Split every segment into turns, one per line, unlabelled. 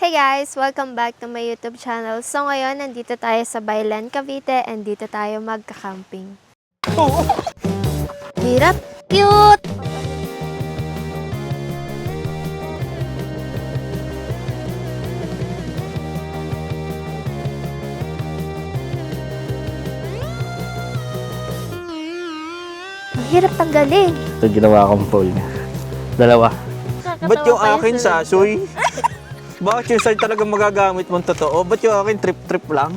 Hey guys! Welcome back to my YouTube channel. So ngayon, nandito tayo sa Baylan, Cavite and dito tayo magka-camping. Hirap! Cute! Ang hirap tanggalin.
Ito ginawa kong pole. Dalawa.
Ba't yung akin sasoy? Bakit yung side talaga magagamit mong totoo? Ba't yung akin trip-trip lang?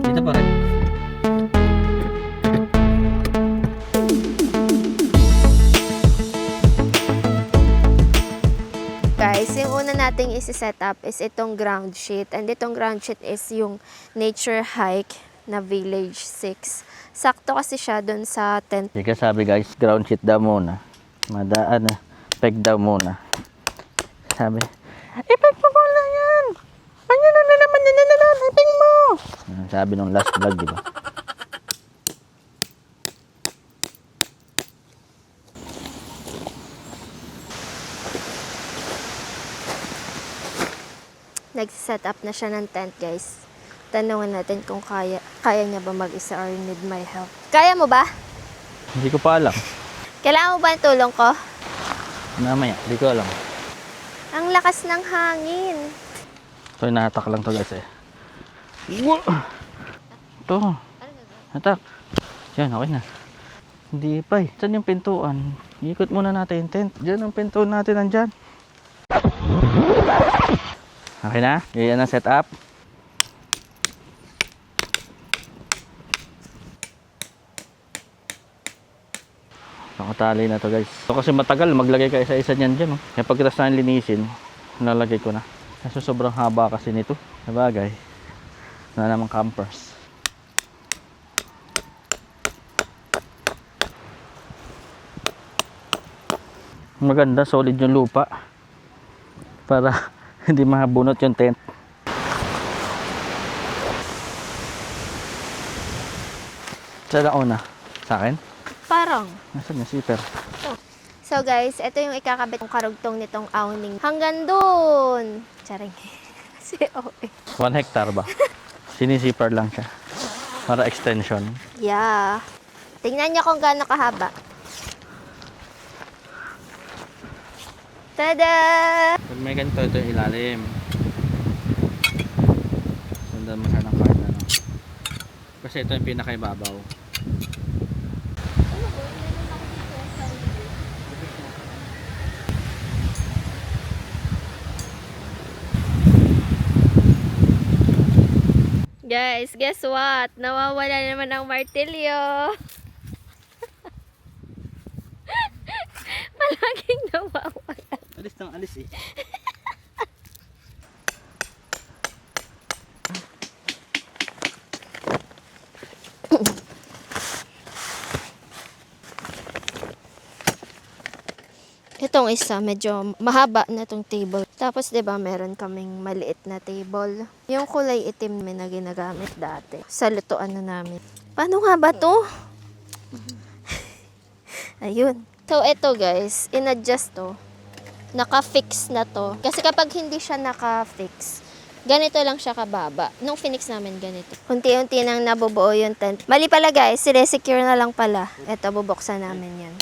Dito pa rin.
Guys, yung una nating isi-set up is itong ground sheet. And itong ground sheet is yung nature hike na Village 6. Sakto kasi siya dun sa tent.
Hindi ka sabi guys, ground sheet daw muna. Madaan na. Peg daw muna. Sabi, ipeg mo muna yan! Ano na naman yan na lang? Ipeg mo! Sabi nung last vlog, di ba?
Nag-set up na siya ng tent, guys. Tanungin natin kung kaya niya ba mag-isa or need my help. Kaya mo ba?
Hindi ko pa alam.
Kailangan mo ba ng tulong ko?
Mamaya, hindi ko alam.
Ang lakas ng hangin.
Ito, inahatak lang to guys eh. Ito. Hatak. Yan, okay na. Hindi pa eh. Saan yung pintuan? Ikot muna natin yung tent. Diyan ang pintuan natin nandyan. Okay na? Yan ang setup. Nakatali na to guys. So kasi matagal maglagay ka isa-isa niyan dyan. Oh. Kaya pagkatapos na linisin, nalagay ko na. Kasi sobrang haba kasi nito. Sabagay. Na naman campers. Maganda, solid yung lupa. Para hindi mahabunot yung tent. Saan na una? Sa akin?
Parang.
Nasaan yung zipper?
So guys, ito yung ikakabit ng karugtong nitong awning. Hanggang dun! Charing. Kasi okay.
1 hectare ba? Sinisiper lang siya. Para extension.
Yeah. Tingnan niyo kung gaano kahaba. Tada!
Pag may ganito, ito yung ilalim. Sundan mo siya ng card na. Kasi ito yung pinakaibabaw.
Guys, guess what? Nawawala naman ang martilyo. Palaging nawawala.
Alis nang alis eh.
Itong isa, medyo mahaba na itong table. Tapos, di ba meron kaming maliit na table. Yung kulay itim may na ginagamit dati. Sa lutuan na namin. Paano nga ba to? Ayun. So, ito guys, in-adjust to. Naka-fix na to. Kasi kapag hindi siya naka-fix, ganito lang siya kababa. Nung finix namin ganito. Unti-unti nang nabubuo yung tent. Mali pala guys, sire-secure na lang pala. Ito, bubuksan namin yan.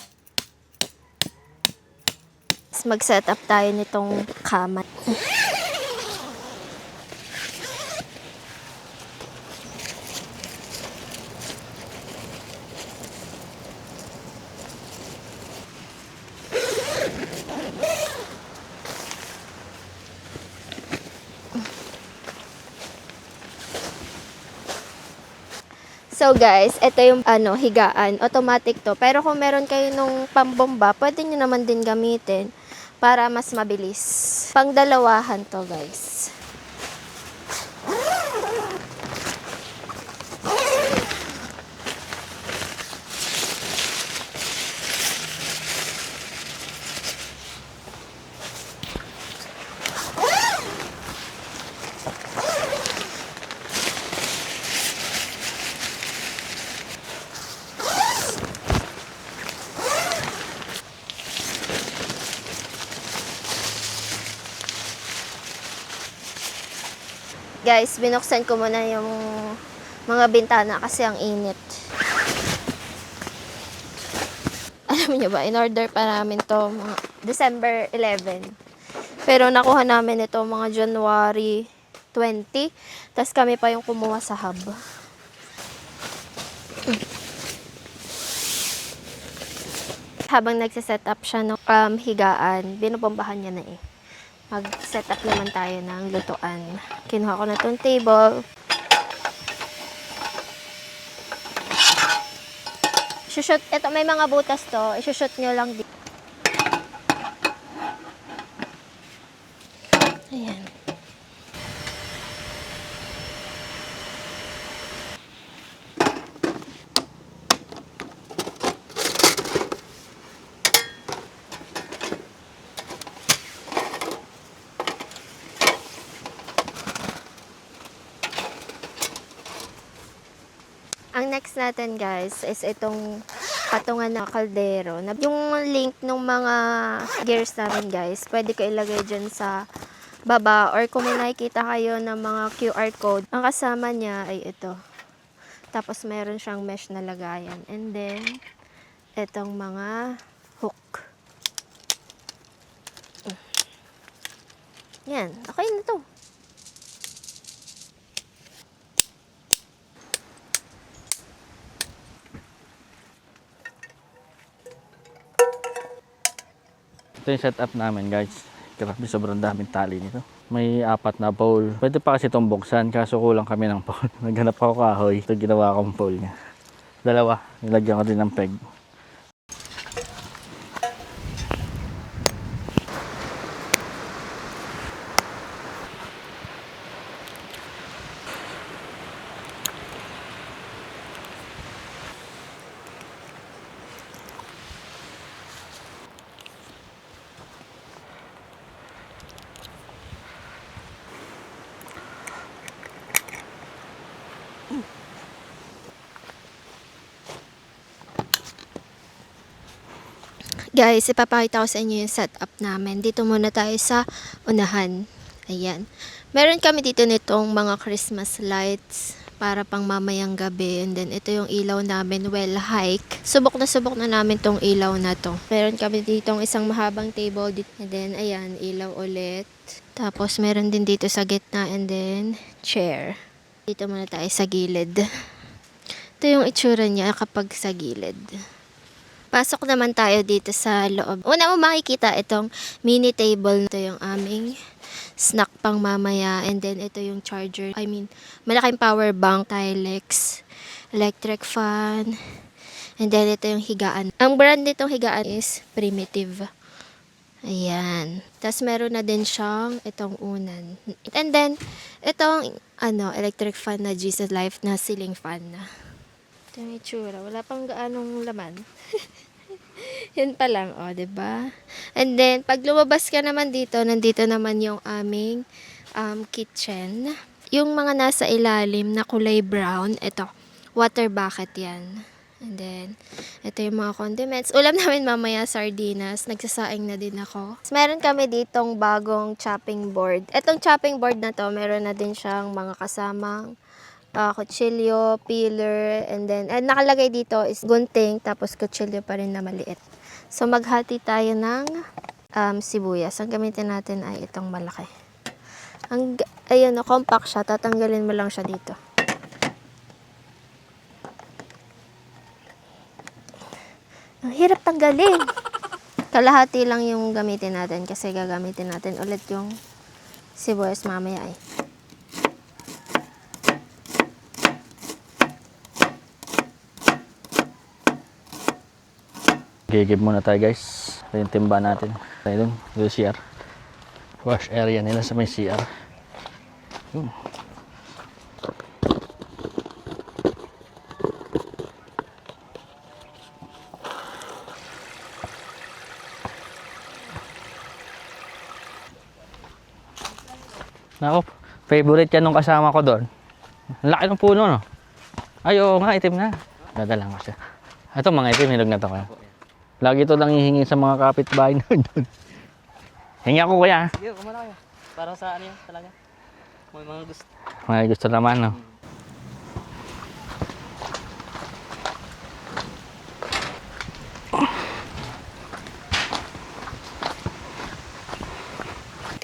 Mag-set up tayo nitong kama. So guys, ito yung higaan. Automatic to. Pero kung meron kayo nung pambomba, pwede nyo naman din gamitin para mas mabilis. Pangdalawahan to guys. Guys, binuksan ko muna yung mga bintana kasi ang init. Alam niyo ba, in-order pa namin to mga December 11. Pero nakuha namin ito mga January 20. Tapos kami pa yung kumuha sa hub. Habang nagsiset up siya ng higaan, binubombahan niya na eh. Mag-set up naman tayo ng lutuan. Kinuha ko na tong table. Shoot, ito may mga butas to. I-shoot nyo lang dito. Ayan. Ang next natin guys is itong patungan ng kaldero. Yung link ng mga gears namin guys, pwede ko ilagay dyan sa baba or kung may nakikita kayo ng mga QR code, ang kasama niya ay ito. Tapos meron siyang mesh na lagayan. And then, itong mga hook. Yan, okay na to.
Ito yung setup namin guys. Grabe, sobrang daming tali nito. May 4 na pole. Pwede pa kasi itong buksan, kaso kulang kami ng pole. Naghanap ako kahoy. Ito ginawa kong pole niya. 2. Nilagyan ko din ng peg.
Guys, ipapakita ko sa inyo yung setup namin. Dito muna tayo sa unahan. Ayan. Meron kami dito nitong mga Christmas lights para pang mamayang gabi. And then, ito yung ilaw namin, well hike. Subok na namin tong ilaw na to. Meron kami ditong isang mahabang table. And then, ayan, ilaw ulit. Tapos, meron din dito sa gitna and then, chair. Dito muna tayo sa gilid. Ito yung itsura niya kapag sa gilid. Pasok naman tayo dito sa loob. Una mo makikita itong mini table. Ito yung aming snack pang mamaya. And then ito yung charger. Malaking power bank, Tilex, electric fan. And then ito yung higaan. Ang brand nitong higaan is Primitive. Ayan. Tapos meron na din siyang itong unan. And then itong electric fan na Jesus Life na ceiling fan na. Ito yung itsura. Wala pang gaanong laman. Yun pa lang, diba? And then, pag lumabas ka naman dito, nandito naman yung aming kitchen. Yung mga nasa ilalim na kulay brown, ito, water bucket yan. And then, ito yung mga condiments. Ulam namin mamaya, sardinas. Nagsasaing na din ako. Meron kami ditong bagong chopping board. Itong chopping board na to, meron na din siyang mga kasamang kutsilyo, peeler, and then nakalagay dito is gunting, tapos kutsilyo pa rin na maliit. So, maghati tayo ng sibuyas. Ang gamitin natin ay itong malaki. Ayun, compact siya. Tatanggalin mo lang siya dito. Ang hirap tanggalin. Kalahati lang yung gamitin natin kasi gagamitin natin ulit yung sibuyas mamaya eh.
Gigib muna tayo guys. Ito yung timba natin. Tayo dun, yung CR. Wash area nila sa may CR. Yun. Nako, favorite yan nung kasama ko doon. Ang laki ng puno, no? Ay, oo nga, itim na. Dadala ko siya. Ito, mga itim, hinog na to kaya. Lagi ito lang hihingi sa mga kapitbahay na doon. Hingi ako kuya.
Sige, kumana kayo. Para sa ano yan talaga. May mga gusto.
May gusto naman, no?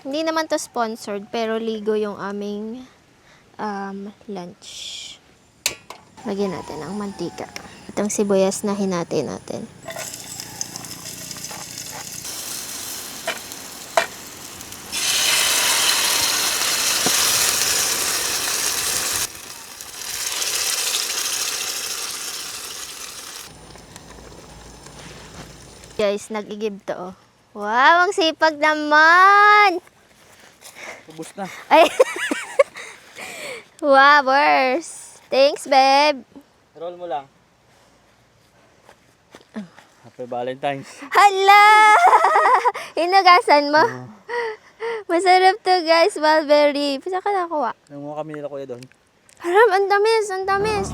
Hindi naman to sponsored, pero ligo yung aming lunch. Lagyan natin ng mantika. Itong sibuyas na hinati natin. Guys, nag-igib to. Oh. Wow, ang sipag naman!
Ubus na.
Ay! Wow, worse. Thanks, babe.
Roll mo lang. Happy Valentine's.
Hala! Inugasan mo? Masarap to, guys. Mulberry. Pisa ka nakuha.
Nanguha kami nila kuya doon.
Haram, ang tamis, ang tamis.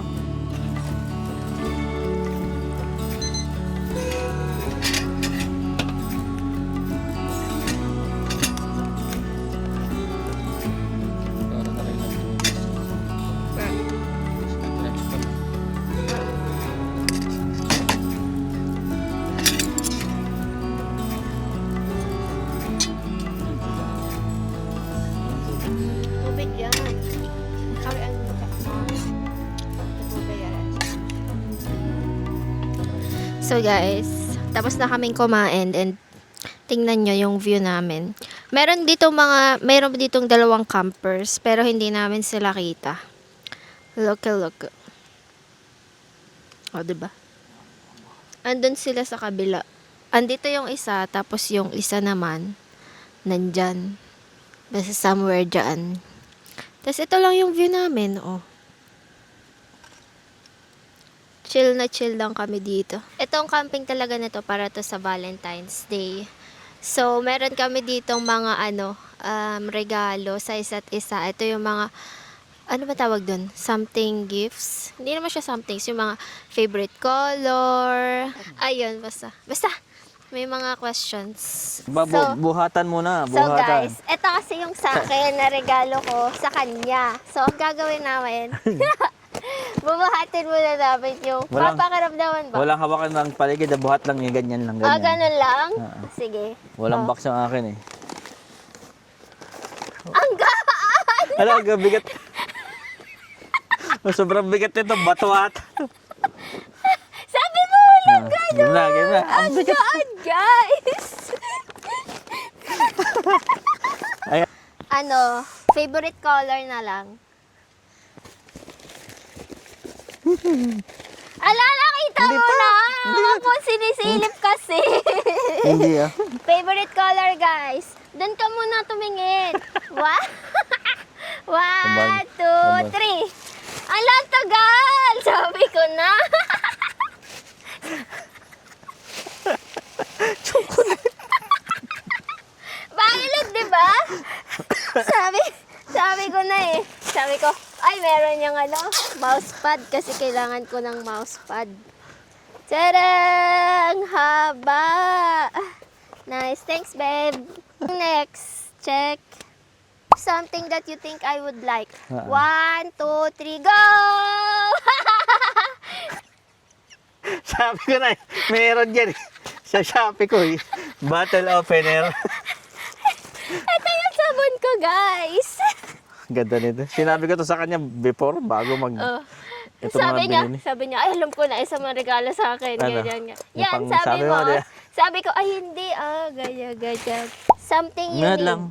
Tubig yan. Kami ang So guys, tapos na kaming kumain and tingnan nyo yung view namin. Meron ditong dalawang campers pero hindi namin sila kita. Look. O, diba? Andun sila sa kabila. Andito yung isa, tapos yung isa naman nandyan. Basta somewhere dyan. Tapos ito lang yung view namin, oh. Chill na chill lang kami dito. Itong camping talaga na to para to sa Valentine's Day. So, meron kami ditong mga regalo sa isa't isa. Ito yung mga, ano ba tawag dun? Something gifts. Hindi naman siya something. Yung mga favorite color. Ayun, basta. May mga questions.
Buhatan muna,
So
buhatan.
guys, ito kasi yung sa akin na regalo ko sa kanya. So ang gagawin namin, bubuhatin muna namin yung papakiramdaman ba?
Walang hawakan ng paligid, buhat lang yung ganyan lang.
Ah,
Ganyan.
ganun lang?
Oo.
Sige.
Walang
Oh.
box ang akin eh.
Ang gaan!
Hala, ang bigat. Sobrang bigat nito, batuat.
Sabi mo lang
Game na.
Ang gaan, guys!
Ay,
favorite color na lang. Ala, nakita mo na! Ako sinisilip kasi.
hindi ah.
Favorite color, guys. Doon ka muna tumingin. One, two, three. Ala, tagal! Sabi ko na. Violet, di ba? Sabi ko na eh. Sabi ko, ay, meron yung mousepad kasi kailangan ko ng mousepad. Tadang! Haba! Nice. Thanks, babe. Next, check. Something that you think I would like. 1, 2, 3, go!
Sabi ko na eh, meron dyan eh. Sa Shopee ko eh. Bottle opener.
Ito yung sabon ko, guys.
Ganda nito. Sinabi ko to sa kanya before, bago mag...
Oh.
Ito
Sabi
mga binili.
niya, ay, alam ko na, isa mga regalo sa akin.
Ano?
Ganyan nga.
Yung
Yan,
pang-
sabi
sabi
mo.
mo, di ba?
Sabi ko, ay, hindi, ganyan. Something you
Nga
need.
lang.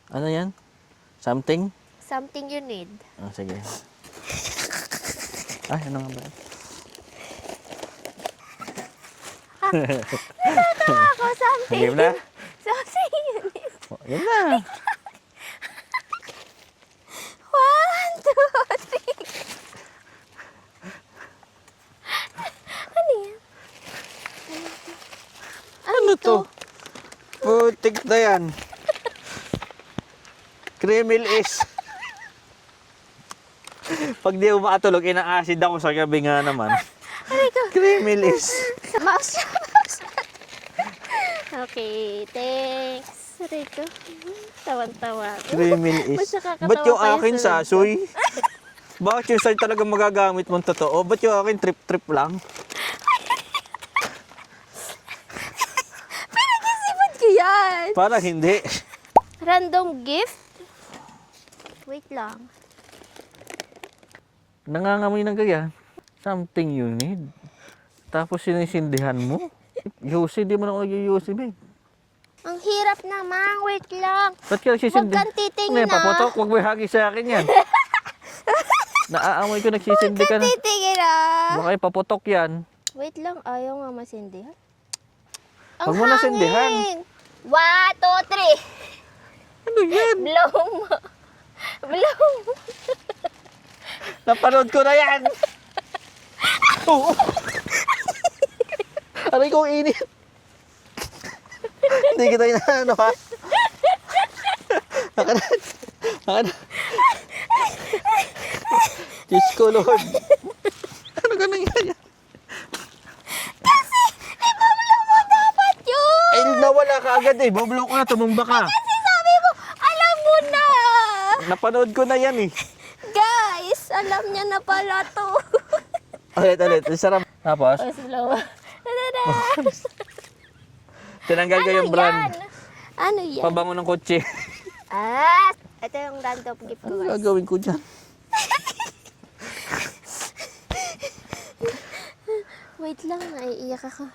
Ano yan? Something?
Something you need.
Oh, sige. Ay, ano nga ba?
Natatawa ako. Something.
Game na?
Something unique.
Oh, yan na.
1, 2, 3. Ano yan?
Ano to? Putik na yan. Kremil is. Pag di ako makatulog, ina-acid ako sa gabi nga naman. Kremil is.
Mouse. Okay, thanks. Rico. Tawan-tawa ako.
Kremil is.
Mas nakakatawa
Ba't yung
pa yung
akin
sunod
sa Soy? Bakit yung sa'yo talaga magagamit mong totoo? Ba't yung akin trip-trip lang?
Pinag-isipan ko yan.
Para hindi.
Random gift? Wait lang.
Nangangamoy ng gaya. Something you need. Tapos sinisindihan mo. Yusi, di mo na ako nag-yusi, babe.
Ang hirap naman. Wait lang.
Ba't ka nagsisindi?
Huwag kang titingin,
Ngayon, paputok, huwag mo ihagi sa akin yan. Naaamoy ko, nagsisindi ka na.
Titingin ah.
Baka ipaputok yan.
Wait lang. Ayaw nga masindihan. Ang
Huwag mo na sindihan.
hangin. 1, 2, 3.
Ano yan?
Blow mo. Blow mo.
Napanood ko na yan! Oo. Aray kong init. Hindi kita inaano ha. Nakana. Diyos ko Lord. Ano ka nangyari?
Ibablow mo dapat yun.
Eh, nawala ka agad eh. Bublow ko na, tumumba ka.
Kasi sabi mo, alam mo na.
Napanood ko na yan eh.
Guys, alam niya na pala to.
Ulit. Sarap. Tapos,
Oh, slow.
tinanggal ko yung brand.
Ano yan?
Pabango ng kotse.
Ah, ito yung random gift ko,
Ano
guys.
gagawin ko dyan?
Wait lang, naiiyak ako.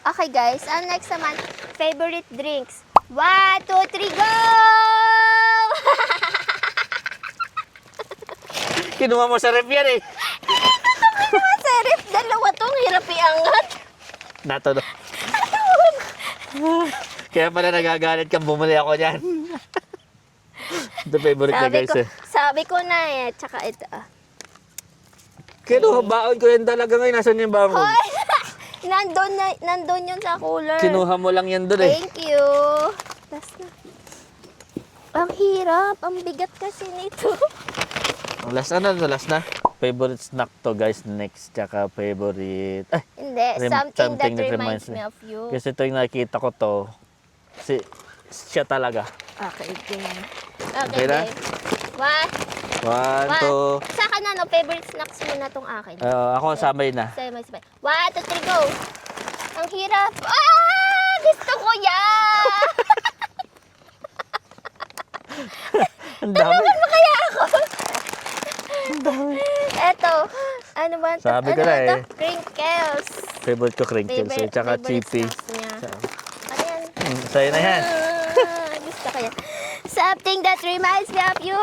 Okay, guys. Ang next naman, favorite drinks. 1, 2, 3, go!
Kinuha mo sa ref yan eh.
Serif, dalawa tong hirap iangat.
Nato no. Kaya pala nagagalit kang bumili ako dyan. The favorite na guys eh.
Sabi ko na eh. Tsaka ito.
Kinuha baon ko yan talaga ngayon. Nasaan yung baon?
Hoy! nandun yun sa cooler.
Kinuha mo lang yan doon eh.
Thank you. Last na. Ang hirap. Ang bigat kasi nito.
Last na. Favorite snack to guys. Next. Tsaka favorite. Ay,
Hindi. Something that reminds me of you.
kasi ito yung nakikita ko to. Siya talaga.
Okay, game.
Okay na?
One.
1, 2.
Sa akin na, no? Favorite snacks mo na tong akin.
Ako sabay na.
Sa'yo may sabay. 1, 2, 3, go! Ang hirap. Ah! Gusto ko yan!
Ang dami.
Ano kaya ako? Eto. Ano ba?
Sabi ko
ano
na
ba to?
eh.
Crinkles.
Favorite ko crinkles eh. Tsaka
favorite
chippy.
snacks niya. Ano yan?
Sa'yo na yan.
Gusto ko yan. Something that reminds me of you.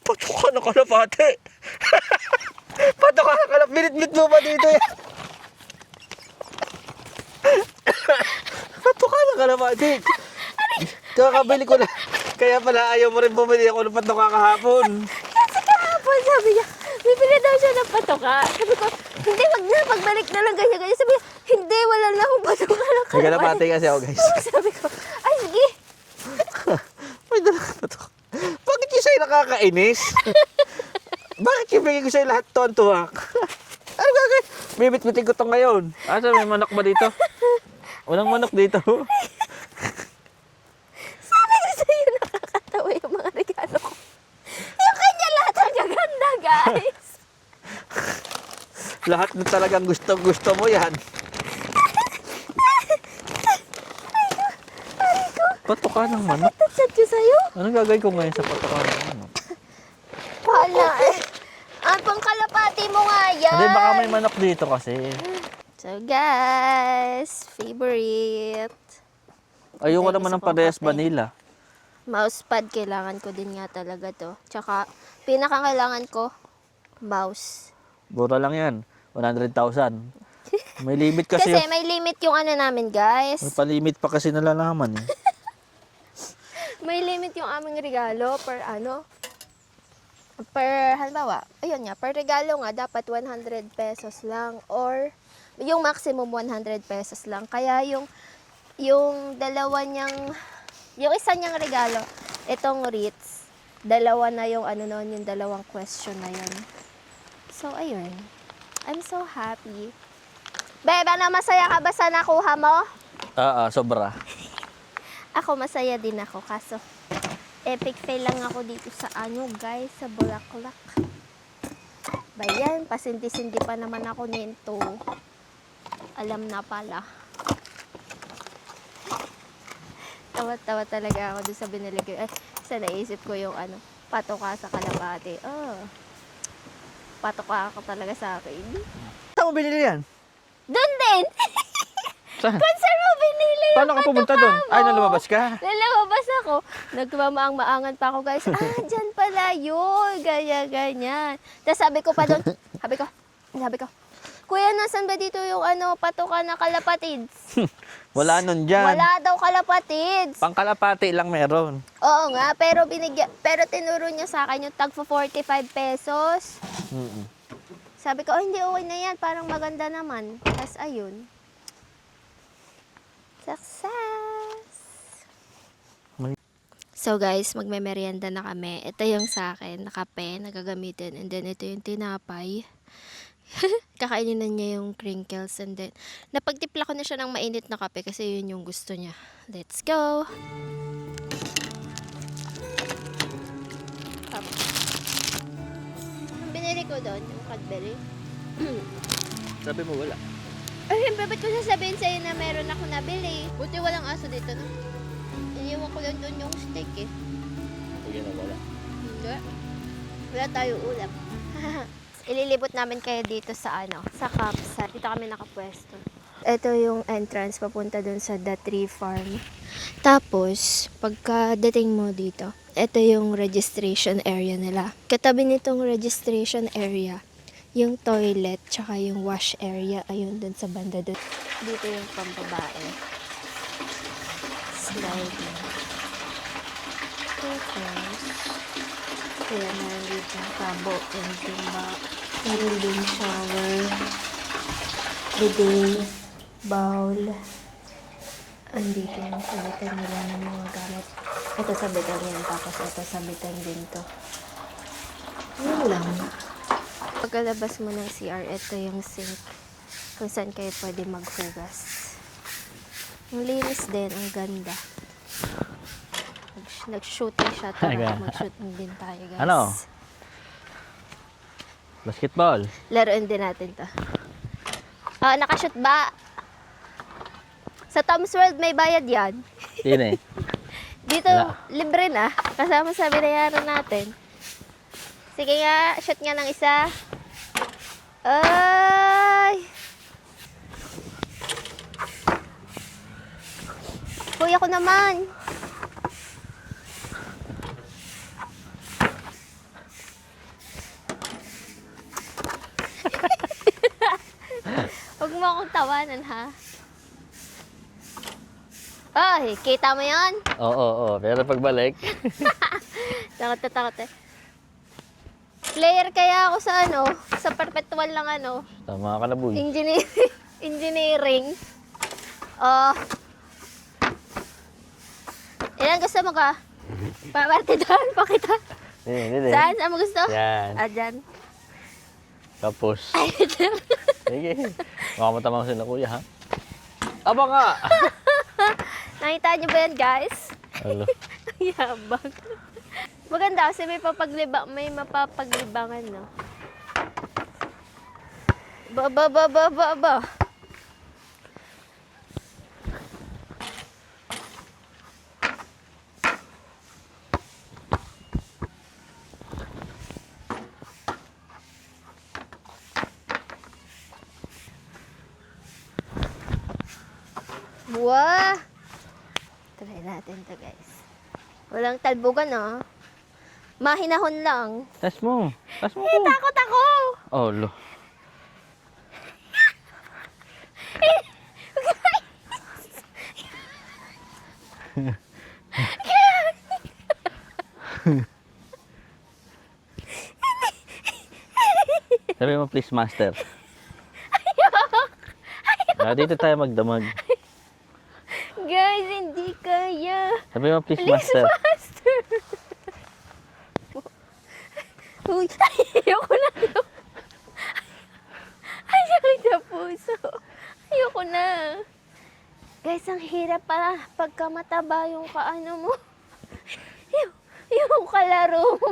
Patok ka na kalapate. Patok ka na kalapate. Minit-minit mo ba dito yan? Patok ka na kalapate. Kakabili ko na. Kaya pala ayaw mo rin bumili ako ng patok kahapon.
Kasi kahapon sabi niya, bibili daw siya ng patoka. Sabi ko, hindi, wag na, pagbalik na lang ganyan. Sabi niya, hindi, wala na akong patoka ng
May kalapate kasi ako guys.
Sabi ko, ay sige.
May dala ka patok. Bakit yung sa'yo nakakainis? Bakit yung bigay ko sa'yo lahat tuwan-tuwak? Ano gagawin? Bibit-bitin ko to ngayon. Asa may manok ba dito? Walang manok dito.
Sabi ko sa'yo, nakakatawa yung mga regalo ko. Yung kanya lahat ang gaganda, guys.
Lahat na talagang gusto mo yan. Patoka ng manok.
Chat ko sa'yo.
Anong gagawin ko ngayon sa patoka ng manok?
Wala eh. Ang pangkalapati mo nga yan.
Hindi, baka may manok dito kasi.
So guys, favorite.
Ayoko
Ay,
naman ng
gusto ko
parehas
kape.
vanilla.
Mousepad, kailangan ko din nga talaga to. Tsaka, pinakakailangan ko, mouse.
Mura lang yan. 100,000. May limit kasi.
Kasi may limit yung ano namin, guys.
May palimit pa kasi nalalaman eh.
May limit yung aming regalo per ano. Per, halimbawa, ayun nga, per regalo nga, dapat 100 pesos lang. Or, yung maximum 100 pesos lang. Kaya yung dalawa niyang, yung isa niyang regalo, itong Ritz, dalawa na yung ano nun, yung dalawang question na yun. So, ayun. I'm so happy. Bebe, na masaya ka ba sa nakuha mo?
Sobra.
Ako masaya din ako, kaso epic fail lang ako dito sa ano guys, sa Bulaklak. Bayan, pasinti-sinti pa naman ako nito. Alam na pala. Tawa-tawa talaga ako doon sa binili ko. Sa naisip ko yung ano, patoka sa kalapati. Patoka ako talaga sa akin.
Saan mo binili yan?
Doon din!
Saan?
Kung saan mo binili yung
Paano ka pumunta doon?
patoka
Ay,
mo?
nalumabas ka?
Lalabas ako. Nagmamaang-maangan pa ako, guys. Dyan pala yun. Ganyan. Tapos sabi ko pa doon, sabi ko, Kuya, nasan ba dito yung ano, patoka na kalapatids?
Wala nun dyan.
Wala daw kalapatids.
Pangkalapati lang meron.
Oo nga, pero tinuro niya sa akin yung tag for 45 pesos. Sabi ko, hindi, okay na yan. Parang maganda naman. Tapos, ayun. Success! So guys, magme-merienda na kami. Ito yung sa akin, na kape, nagagamitin. And then ito yung tinapay. Kakainin na niya yung crinkles. And then, napagtipla ko na siya ng mainit na kape kasi yun yung gusto niya. Let's go! Ang binili ko doon, yung Cadbury.
Sabi mo wala.
Ay, siyempre, ba't ko sasabihin sa'yo na meron ako nabili? Buti walang aso dito, no? Iniwan ko lang doon yung steak, eh.
Sige na wala.
Hindi. Wala tayo ulam. Ililibot namin kayo dito sa ano, sa campsite. Dito kami nakapwesto. Ito yung entrance papunta dun sa The Tree Farm. Tapos, pagkadating mo dito, ito yung registration area nila. Katabi nitong registration area, yung toilet, tsaka yung wash area, ayun dun sa banda dun. Dito yung pambabae. Sliding. Tapos, kaya meron dito yung tabo and timba. Meron din shower, bidet, bowl. Andito yung sabitan nila ng mga gamit. Ito sabitan yan, tapos ito sabitan din to. Yun lang. Pagkalabas mo ng CR, ito yung sink. Kung saan kayo pwede maghugas. Ang linis din, ang ganda. Nag-shooting siya. Tara, mag-shooting din tayo, guys.
Ano? Basketball.
Laruin din natin to. Oh, nakashoot ba? Sa Tom's World may bayad yan.
Yun eh.
Dito,
Wala.
libre na. Kasama sa binayaran natin. Sige nga, shoot nga ng isa. Ay! Hoy, ako naman. Huwag mo akong tawanan, ha? Ay, kita mo yan?
Oo. Pero pagbalik.
Takot na takot eh. Player kaya ako sa ano, sa perpetual lang ano,
Tama ka na, boy.
engineering. Oh. Ilan gusto mo ka? Papartidahan pa kita.
Hindi.
Saan? Saan mo gusto?
Yan.
Ah, dyan.
Tapos. Sige. Baka matamang sila, kuya, ha? Aba nga!
Nakita niyo ba yan, guys?
Alo.
Yabang. Maganda kasi may mapapaglibangan, no? Ba. Wah! Try natin to, guys. Walang talbugan, ah. Mahinahon lang.
Tas mo.
Takot ako!
Oh, lo.
Sabi mo, please, master. Dito tayo magdamag.
Guys, hindi kaya.
Sabi mo, please,
Please,
master.
master. Uy, ayoko na. Ay, sakit na puso. Ayoko na. Guys, ang hirap pala pagka mataba yung kaano mo. Yung kalaro mo.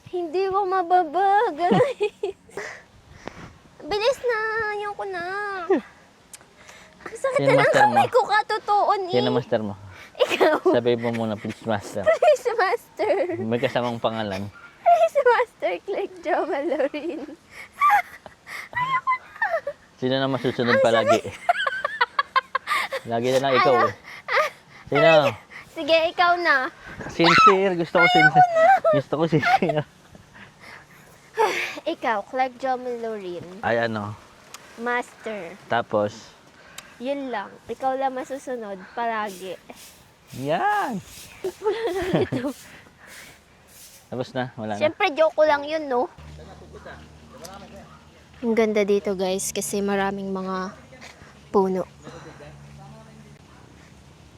Hindi ko mababa, guys. Bilis na, ayoko na. Ang sakit
Sino
na ng
master mo?
kamay ko, katotoon eh.
Sino master mo?
Ikaw.
Sabi mo muna, please, master.
Please, master.
May kasamang pangalan.
Please, master. Click Jo Malorin.
Sino na masusunod palagi? Lagi na lang ikaw eh. Sino?
Sige, ikaw na.
Sincere. Gusto ko sincere. Gusto ko sincere.
Ikaw, Clark Jo Malorin.
Ay ano.
Master.
Tapos,
Yun lang. Ikaw lang masusunod palagi.
yan. Tapos na. Wala na.
Siyempre, joke ko lang yun, no? Ang ganda dito, guys, kasi maraming mga puno.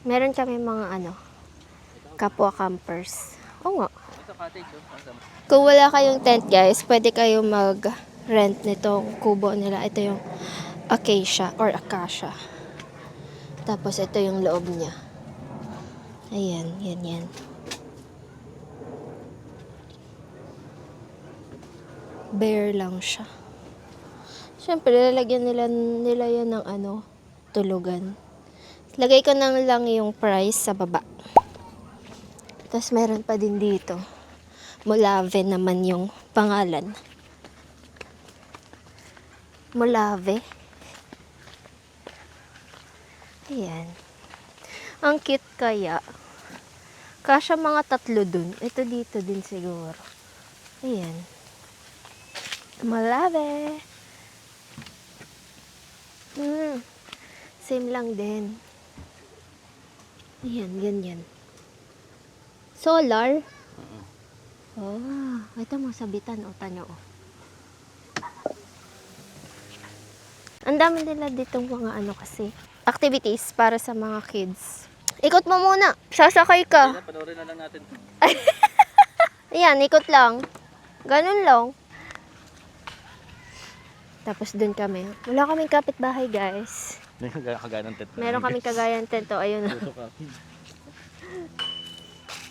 Meron kami mga kapwa campers. Oo nga. Kung wala kayong tent, guys, pwede kayong mag-rent nitong kubo nila. Ito yung acacia or acacia. Tapos ito yung loob niya. Ayan, yan. Bare lang siya. Siyempre, lalagyan nila yan ng tulugan. Lagay ko nang lang yung price sa baba. Tapos meron pa din dito. Molave naman yung pangalan. Molave. Ayan. Ang cute kaya. Kasya mga 3 dun. Ito dito din siguro. Ayan. Molave. Same lang din. Ayan, ganyan. Solar? Oh, ito mo sabitan. O, tanyo. Ang dami nila ditong mga kasi. Activities para sa mga kids. Ikot mo muna. Sasakay ka.
Panoorin na lang natin.
Ayan, ikot lang. Ganun lang. Tapos dun kami. Wala kaming kapitbahay, guys.
May kagaya ng tent.
Meron kaming kagayan tento. Ayun.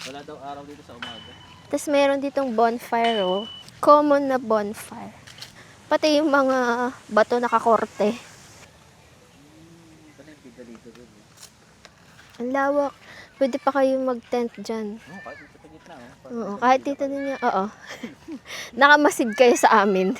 Wala daw araw dito sa umaga.
Tapos meron ditong bonfire, oh. Common na bonfire. Pati yung mga bato nakakorte. Ang lawak. Pwede pa kayo mag-tent dyan.
Kahit dito sa gitna.
Oo, kahit dito din yan. Oo. Nakamasid kayo sa amin.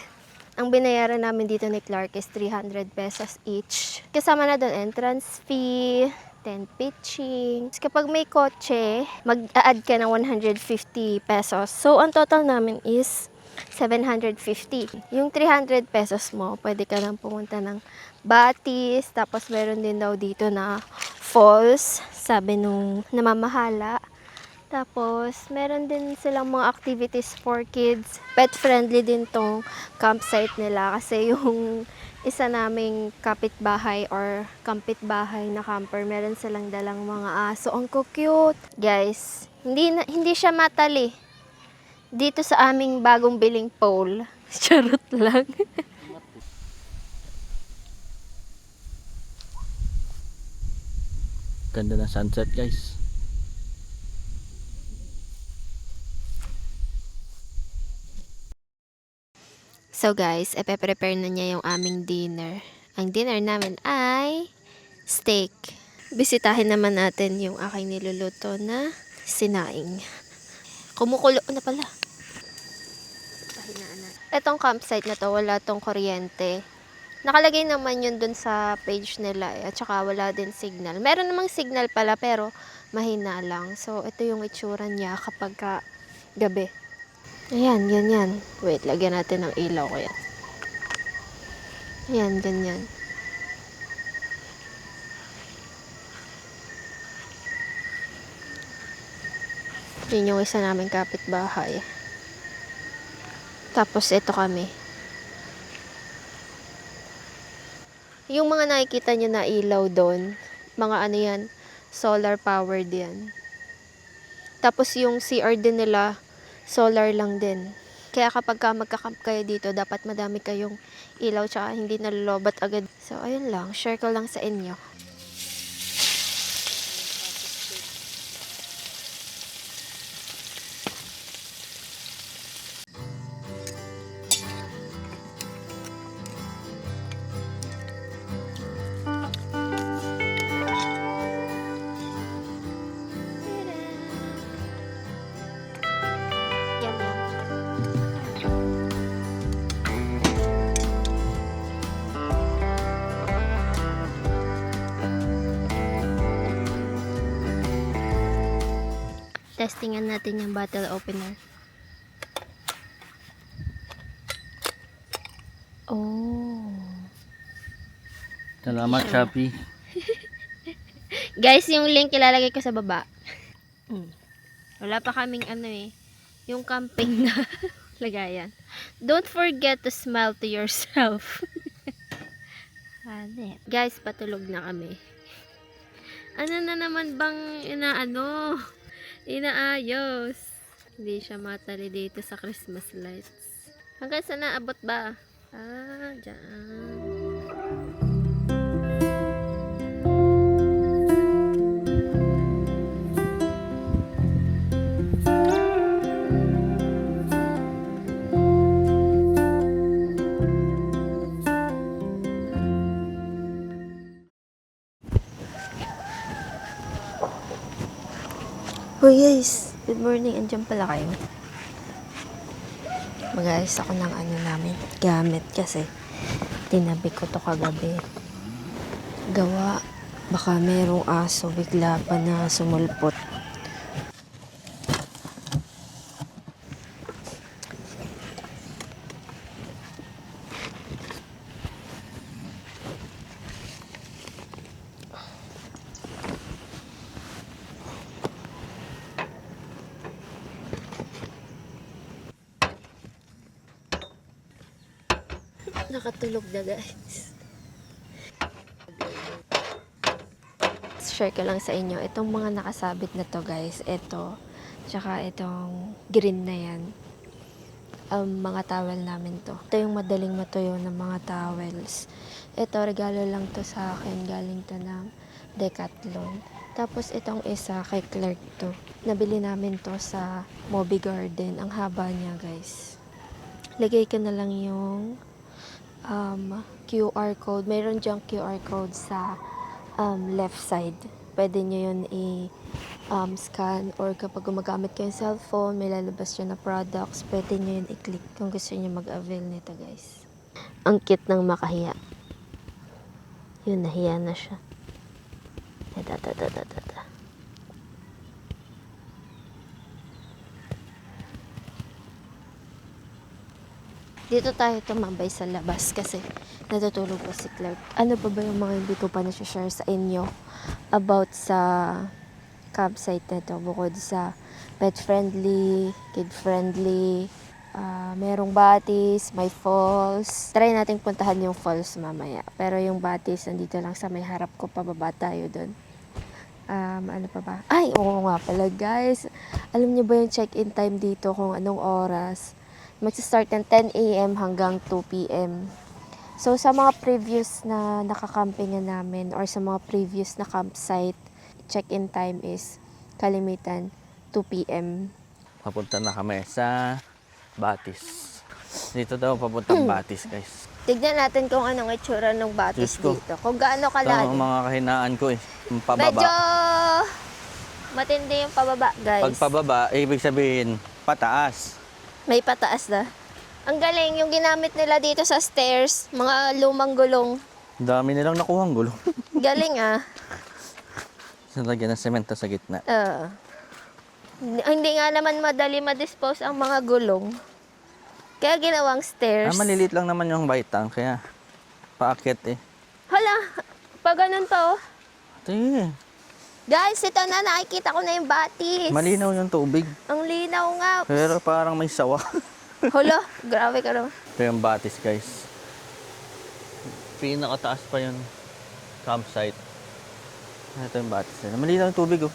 Ang binayaran namin dito ni Clark is 300 pesos each. Kasama na doon entrance fee, tent pitching. Kapag may kotse, mag-add ka ng 150 pesos. So, ang total namin is 750. Yung 300 pesos mo, pwede ka lang pumunta ng Batis. Tapos, meron din daw dito na falls, sabi nung namamahala. Tapos, meron din silang mga activities for kids. Pet-friendly din tong campsite nila kasi yung isa naming kapitbahay or kampitbahay na camper, meron silang dalang mga aso. Ang cute. Guys, hindi siya matali. Dito sa aming bagong biling pole. Charot lang.
Ganda ng sunset, guys.
So guys, prepare na niya yung aming dinner. Ang dinner namin ay steak. Bisitahin naman natin yung aking niluluto na sinaing. Kumukulo na pala. Pahinaan na. Etong campsite na to, wala tong kuryente. Nakalagay naman yun dun sa page nila at saka wala din signal. Meron namang signal pala pero mahina lang. So ito yung itsura niya kapag gabi. Ayan, ganyan. Wait, lagyan natin ng ilaw ko yan. Ayan, ganyan. Yun yung isa namin kapitbahay. Tapos ito kami. Yung mga nakikita nyo na ilaw doon, mga ano yan, solar powered yan. Tapos yung CR din nila, solar lang din. Kaya kapag ka magka-camp kayo dito, dapat madami kayong ilaw tsaka hindi nalolobat agad. So, ayun lang. Share ko lang sa inyo. Yum, yum. Testingan natin yung bottle opener. Oh.
Salamat, Shopee.
Guys, yung link ilalagay ko sa baba. Wala pa kaming yung camping na lagayan. Don't forget to smile to yourself. Hanep. Guys, patulog na kami. Ano na naman bang inaayos? Hindi siya matali dito sa Christmas lights. Hanggang saan naabot ba? Dyan. Hoy guys, good morning. Andiyan pala kayo. Mag-ayos ako ng namin gamit kasi tinabi ko to kagabi. Gawa, baka merong aso bigla pa na sumulpot. Nakatulog na guys. Share ko lang sa inyo. Itong mga nakasabit na to guys. Ito. Tsaka itong green na yan. Mga towel namin to. Ito yung madaling matuyo ng mga towels. Ito, regalo lang to sa akin. Galing to ng Decathlon. Tapos itong isa kay Clark to. Nabili namin to sa Moby Garden. Ang haba niya guys. Lagay ko na lang yung QR code. Mayroon diyang QR code sa left side. Pwede nyo yun scan or kapag gumagamit kayo ng cellphone, may lalabas yun na products, pwede nyo yun i-click kung gusto nyo mag-avail nito guys. Ang cute ng makahiya. Yun, nahiya na siya. Dito tayo tumambay sa labas kasi natutulog pa si Clark. Ano pa ba yung mga hindi ko pa na-share sa inyo about sa campsite na to? Bukod sa pet-friendly, kid-friendly, merong batis, may falls. Try nating puntahan yung falls mamaya. Pero yung batis, nandito lang sa may harap ko, pababa tayo dun. Ano pa ba? Ay, oo nga pala guys. Alam niyo ba yung check-in time dito kung anong oras? Magsa-start ng 10 a.m. hanggang 2 p.m. So, sa mga previous na nakakampingan namin or sa mga previous na campsite, check-in time is kalimitan 2 p.m.
Papunta na kami sa Batis. Dito daw papuntang Batis, guys.
Tignan natin kung anong itsura ng batis
Diyos ko.
dito. Kung gaano
Ito ang
kalalim.
mga kahinaan ko eh. Yung pababa.
Medyo matindi yung pababa, guys.
Pag pababa, ibig sabihin, pataas.
May pataas na. Ang galing, yung ginamit nila dito sa stairs, mga lumang gulong.
Dami nilang nakuhang gulo.
Galing ah.
Nalagyan ng semento sa gitna.
Hindi nga naman madali ma-dispose ang mga gulong. Kaya ginawang stairs.
Maliliit lang naman yung baitang, kaya paakyat eh.
Hala, pa ganun pa oh.
Ito eh.
Guys, ito na, nakikita ko na yung batis.
Malinaw yung tubig.
Ang linaw nga.
Pero parang may sawa.
Hala, grabe ka naman.
Ito yung batis, guys. Pinakataas pa yung campsite. Ito yung batis. Malinaw yung tubig, oh.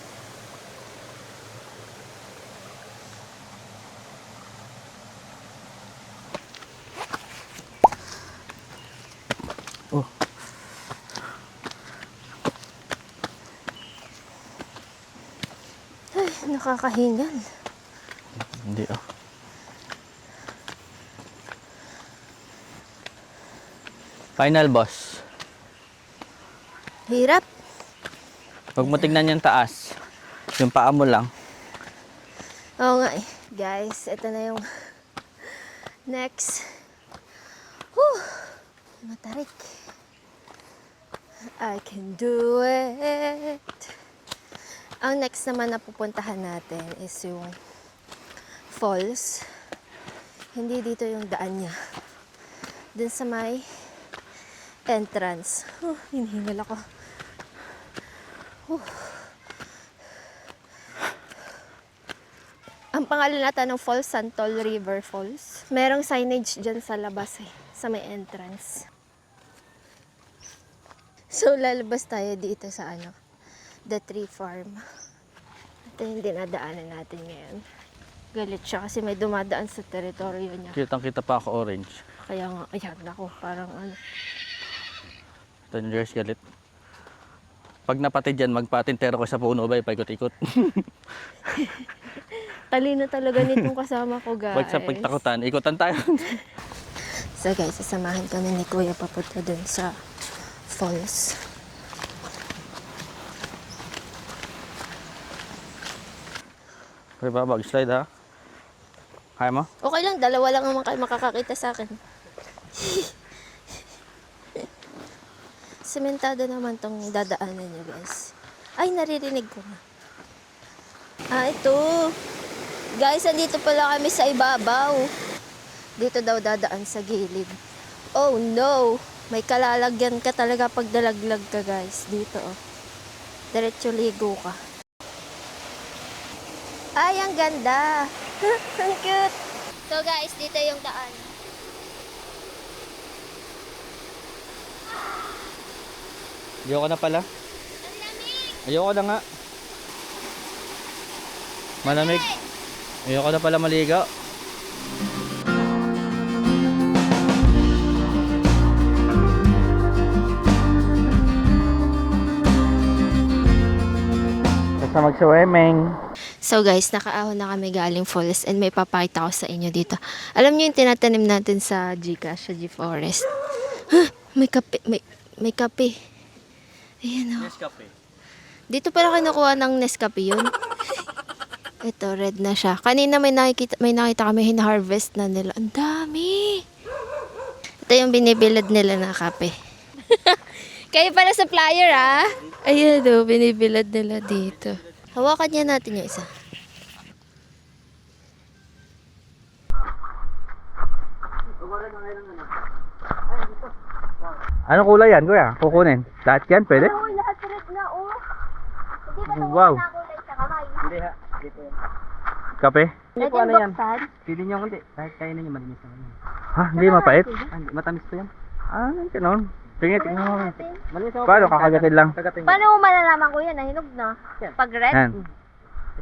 Oh.
Ay, nakakahingal.
Hindi, oh. Final boss.
Hirap.
Huwag mo tignan yung taas. Yung paa mo lang.
Oo nga eh. Guys, ito na yung next. Whew! Matarik. I can do it. Ang next naman na pupuntahan natin is yung falls. Hindi dito yung daan niya. Dun sa may entrance. Hinihingal ako. Ang pangalan natin ng falls, Santol River Falls. Merong signage dyan sa labas eh, sa may entrance. So, lalabas tayo dito sa The Tree Farm. Ito yung dinadaanan natin ngayon. Galit siya kasi may dumadaan sa teritoryo niya.
Kitang-kita pa ako orange.
Kaya nga, ayan ako, parang
Ito yung Jersey galit. Pag napatid dyan, magpatintero ko sa puno ba, paikot-ikot.
talino talaga nitong kasama ko, guys.
Pag sa pagtakutan, ikutan tayo.
So guys, sasamahan kami ni Kuya papunta dun sa falls.
Pwede ba, mag-slide ha? Kaya mo?
Okay lang, dalawa lang naman kayo makakakita sa akin. Sementado naman tong dadaanan niyo, guys. Ay, naririnig ko na. Ito. Guys, andito pala kami sa ibabaw. Dito daw dadaan sa gilid. Oh no! May kalalagyan ka talaga pag dalaglag ka, guys. Dito, oh. Diretso ligo ka. Ay, ang ganda! Ang cute! So guys, dito yung daan.
Ayoko na pala. Ayoko na nga. Malamig. Ayoko na pala maligo. Basta mag-swimming.
So guys, nakaahon na kami galing falls and may papakita ko sa inyo dito. Alam niyo yung tinatanim natin sa Gcash, sa G-Forest. Huh, may kape, may kape. Ayan o.
Nescafe.
Dito pala kinukuha ng Nescafe yun. Ito, red na siya. Kanina may nakita kami, hina-harvest na nila. Ang dami! Ito yung binibilad nila na kape. Kayo pala supplier, ah. Ayan o, binibilad nila dito. Hawakan niya natin yung isa.
Anong kulay yan, kuya? Kukunin. Lahat yan, pwede?
Oo, lahat red na, oh. Hindi ba
Wow.
nakulay sa kamay?
Hindi ha. Dito yan.
Kape?
Hindi po ano yan. Pili niyo kundi. Kahit kainin niyo malinis naman yan.
Ha? Hindi mapait?
Ah, hindi. Matamis po yan.
Ah, ganun. Tingnan, tingnan mo.
Malinis naman po
Paano?
yan.
Kakagatin lang.
Kagatin niyo.
Paano mo malalaman ko yan? Nahinog na?
Yan.
Pag red?
Yan.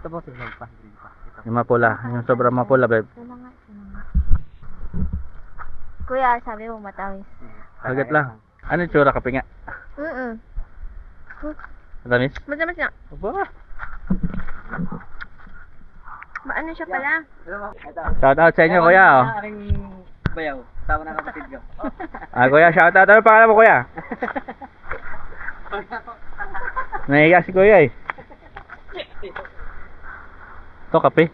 Ito po silog pa. Green pa. Ito.
Yung mapula. Yung sobrang mapula, babe.
Ito na nga, ito na nga. Kuya, sabi mo matamis.
Kagat lang. Ano yung tsura? Kape nga. Matamis?
Matamis nga.
Aba.
Ano siya pala?
Shout out sa inyo, kuya. Oh.
Aking bayaw. Sama ng kapatid ko.
Ah, kuya, shout out. Ano pangalan mo, kuya? Nahiga si kuya eh. Ito, kape.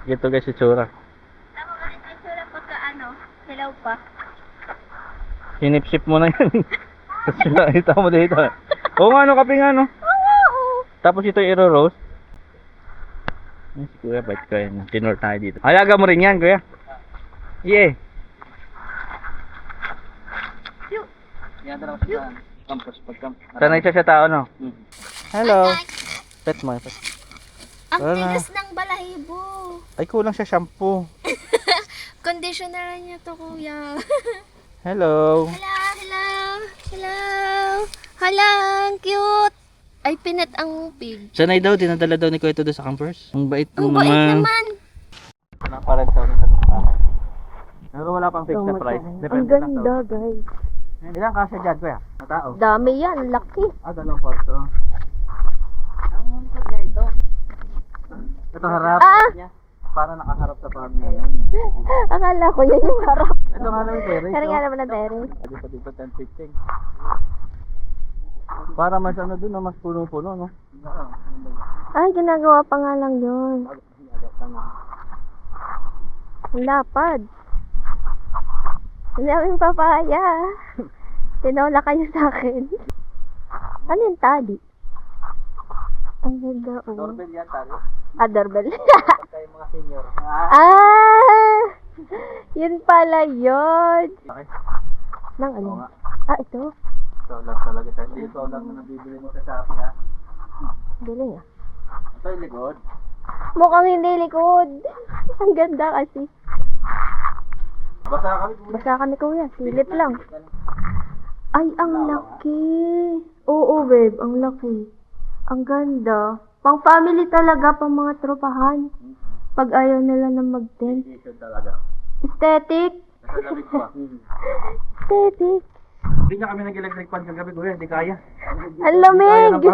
Ito guys, yung tsura.
Tama ba rin yung sura pagka hilaw pa?
Sinip-sip mo na yun. Tapos nakita mo dito. Oo nga, no, kape nga, no. Tapos ito yung iro-roast. Ay, si kuya, bait ko yun. Tinor tayo dito. Alaga mo rin yan, kuya. Yeah.
Yan talaga sa campus. Pag campus.
Sanay siya sa tao, no? Hello. Pet mo. Pet.
Ang
Wala na.
tigas ng balahibo.
Ay, kulang siya shampoo.
Conditioner niya to, kuya.
Hello.
Hello. Hala, ang cute. Ay, pinat ang pig.
Sanay daw, dinadala daw ni Kuya ito doon sa campers. Ang bait
Ang
mo
bait
naman.
naman.
Parang sa bahay. Pero wala pang fixed na price.
Ang
Depende lang
ganda,
sa...
guys.
Ilang kasya dyan, Kuya? Na tao?
Dami yan, laki.
Dalawang kwarto. Ang muntod niya ito. Ito harap. Para nakaharap sa farm niya.
Akala ko yun yung harap.
Ito nga lang yung terrace.
Kaya nga naman ang terrace.
Dito 10-15. Para mas ano dun, no? Mas puno-puno, no?
Ay, ginagawa pa nga lang yun. Ang lapad. Ang daming papaya. Tinola kayo sa akin. Ano yung tali? Ang ganda, oh.
Doorbell yan, tari.
Doorbell.
Kayo mga senior.
Yun pala yun.
Okay.
Nang
Oo
ano?
nga.
Ito.
Solar talaga. Hindi solar na nabibili mo sa Shopee, ha?
Galing ah.
Ito yung likod.
Mukhang hindi likod. Ang ganda kasi.
Basa kami.
Basta kami kuya, silip lang. Ay, ang laki. Oo, babe, ang laki. Ang ganda. Pang family talaga, pang mga tropahan. Pag ayaw nila na mag-tent.
T-shirt talaga.
Aesthetic.
Nasa gabi pa.
Aesthetic.
Hindi niya kami nag-electric fan kagabi, kuya. Hindi kaya.
Ang lamig.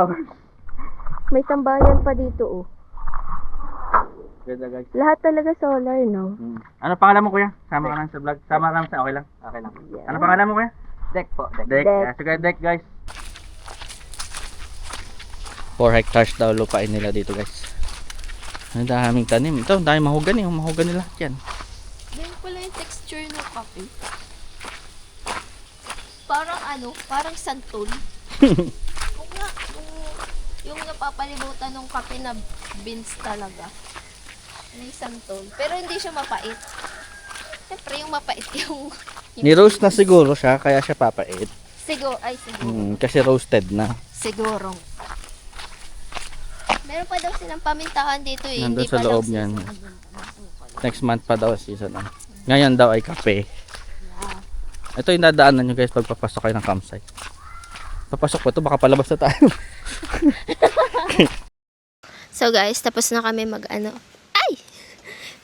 May tambayan pa dito, oh.
Ganda, guys.
Lahat talaga solar, no?
Ano pangalan mo, kuya? Sama ka lang sa vlog. Sama lang sa okay lang. Okay lang. Ano pangalan mo, kuya?
Deck po, deck.
Deck.
Deck.
So, deck, guys. 4 hectares daw lupain nila dito, guys. Ang daming tanim. Ito, ang daming mahogany. Yung mahogany lahat yan.
Ganyan pala yung texture ng kape. Parang ano, parang santol. Kung nga, yung napapalibutan ng kape na beans talaga. May santol. Pero hindi siya mapait. Siyempre yung mapait yung
Ni-roast na siguro siya, kaya siya papait.
siguro.
Kasi roasted na.
Siguro. Meron pa daw silang pamintahan dito eh.
Nandun
Hindi
sa
pa
loob
lang
niyan.
season.
Next month pa daw season na. Ngayon daw ay kape. Ito yung dadaanan nyo guys pag papasok kayo ng campsite. Papasok po ito, baka palabas na tayo.
So guys, tapos na kami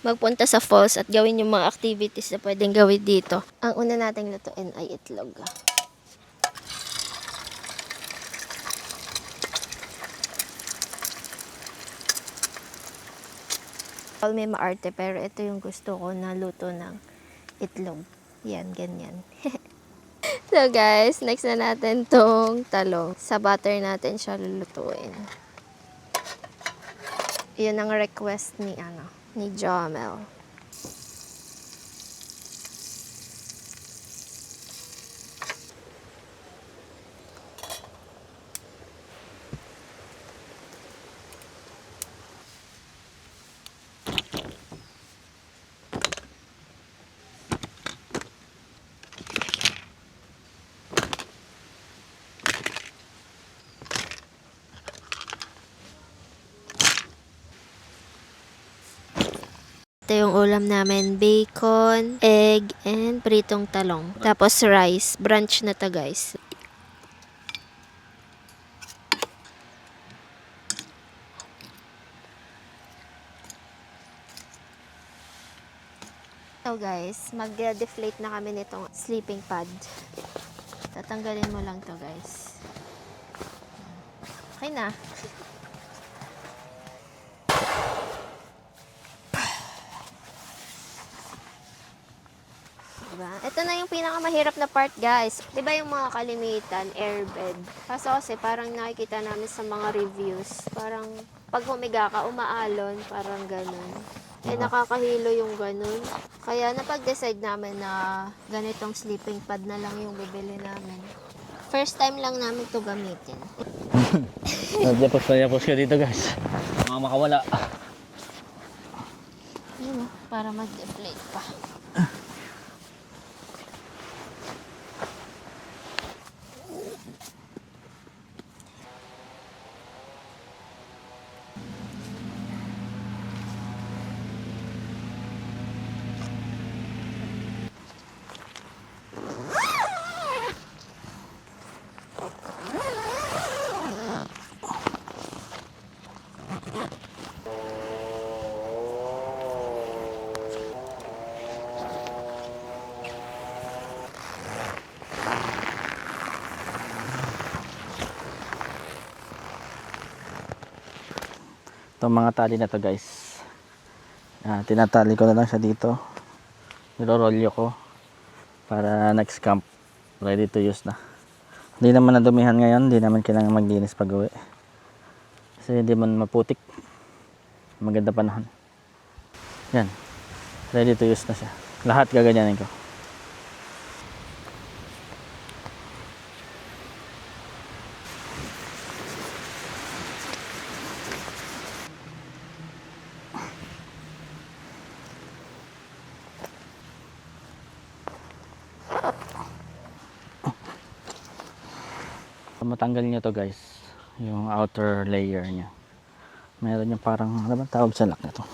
magpunta sa falls at gawin yung mga activities na pwedeng gawin dito. Ang una nating lutuin ay itlog. May maarte pero ito yung gusto ko na luto ng itlog. Yan, ganyan. So guys, next na natin tong talong. Sa butter natin siya lulutuin. Yun ang request ni Jomel. Ito yung ulam namin, bacon, egg, and pritong talong. Tapos rice. Brunch na to guys. So guys, mag-deflate na kami nitong sleeping pad. Tatanggalin mo lang to guys. Okay na. Diba? Ito na yung pinakamahirap na part, guys. Diba yung mga kalimitan, airbed. Kaso kasi parang nakikita namin sa mga reviews, parang pag humiga ka, umaalon, parang ganun. Eh, nakakahilo yung ganun. Kaya napag-decide namin na ganitong sleeping pad na lang yung bibili namin. First time lang namin to gamitin.
Nagyapos ka dito guys. Mga makawala.
Yun, para mag-deflate pa.
Itong mga tali na to guys. Tinatali ko na lang siya dito. Nilorolyo ko. Para next camp. Ready to use na. Hindi naman nadumihan ngayon. Hindi naman kailangan maglinis pag uwi. Kasi hindi man maputik. Maganda panahon. Yan. Ready to use na siya. Lahat gaganyanin ko. Matanggal niyo to guys, yung outer layer niya. Meron yung parang, ano ba tawag sa lock na to?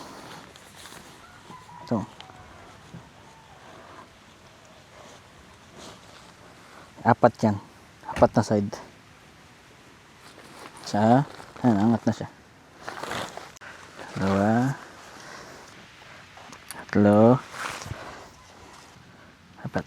Ito. Apat yan. Apat na side. Isa. Ayan, angat na siya. Dalawa. Tatlo. Apat.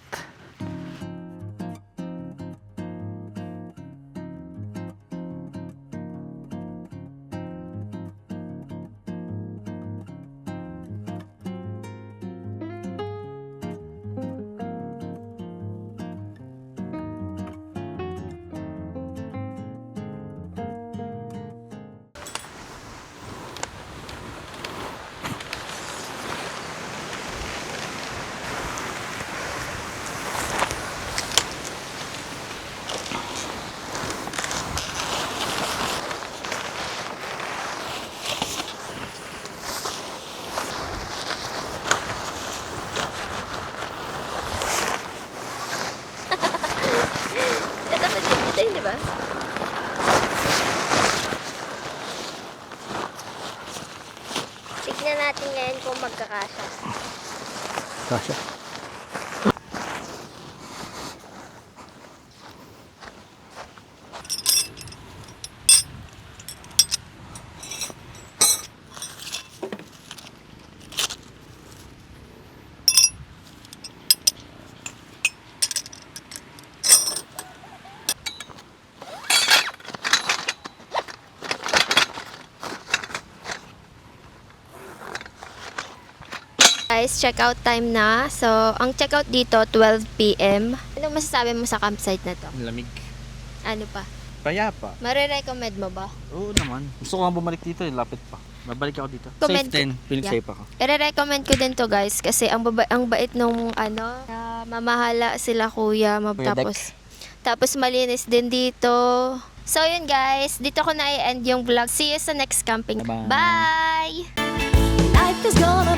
Dapat dito, di ba? Tignan natin ngayon kung magkakasya.
Kasya.
Guys, checkout time na. So, ang checkout dito, 12 p.m. Anong masasabi mo sa campsite na to?
Lamig.
Ano pa?
Payapa.
Marirecommend mo ba?
Oo naman. Gusto ko nga bumalik dito, lapit pa. Babalik ako dito.
Comment
Safe din. Feeling
Yeah.
safe ako.
I-recommend ko din to guys kasi ang bait nung mamahala sila kuya, tapos malinis din dito. So yun guys, dito ko na i-end yung vlog. See you sa next camping.
Bye-bye.
Bye!
Life is gonna